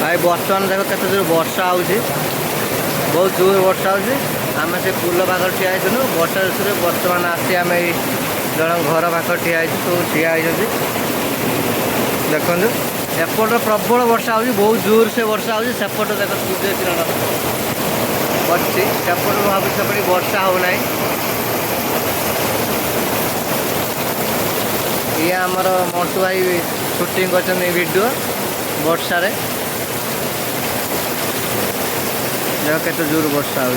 भाई बर्तमान देख केते जोर वर्षा आउछि बहुत जोर वर्षा आउछि आमे से पुल पाखर ठिया आइथनु वर्षा ऋतु बर्तमान आसी आम जन घर पाखर ठिया सब ठिया देखु एपट प्रबल वर्षा आउछि बहुत जोर से वर्षा आउछि सेपट देख सूर्य किरण अच्छी सेपट भावी सेपटे वर्षा हो ना ये आमर मंटू भाई शूटिंग कर वीडियो वर्षा रे देख केते जोर वर्षा हो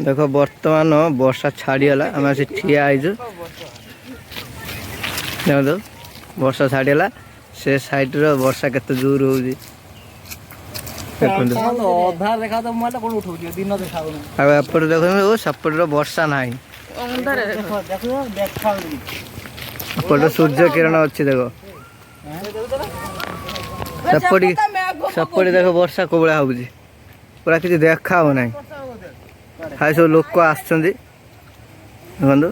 देख बर्तमान वर्षा छाड़ीगला आम आसी ठिया आइजु देख वर्षा छाड़ीगला से साइड रो वर्षा केते जोर हो एपटे देख सेपट वर्षा ना एपटे सूर्य किरण अच्छी देख सेपटे सेपटे देख वर्षा को भाया हो पूरा किसी देखा हो ना हाई सब लोक आसुँच देखु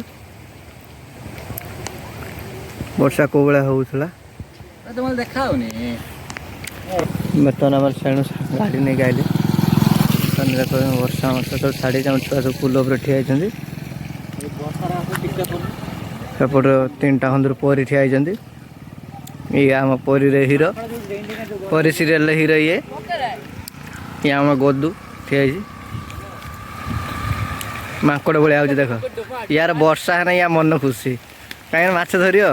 वर्षा को भाया होता देखा बर्तमान आम सेणु गाड़ी नहीं आइले देख वर्षा मर्षा सब छाड़ी छुआ सब पुल उपर ठिया सेपट 3टा खंदर परी ठिया ये आम परी रे हीरो परी सीरियल हीरो ये आम गदू ठिया माकड़ भाया देख यार वर्षा है ना या मन खुशी कहीं माछ धरियो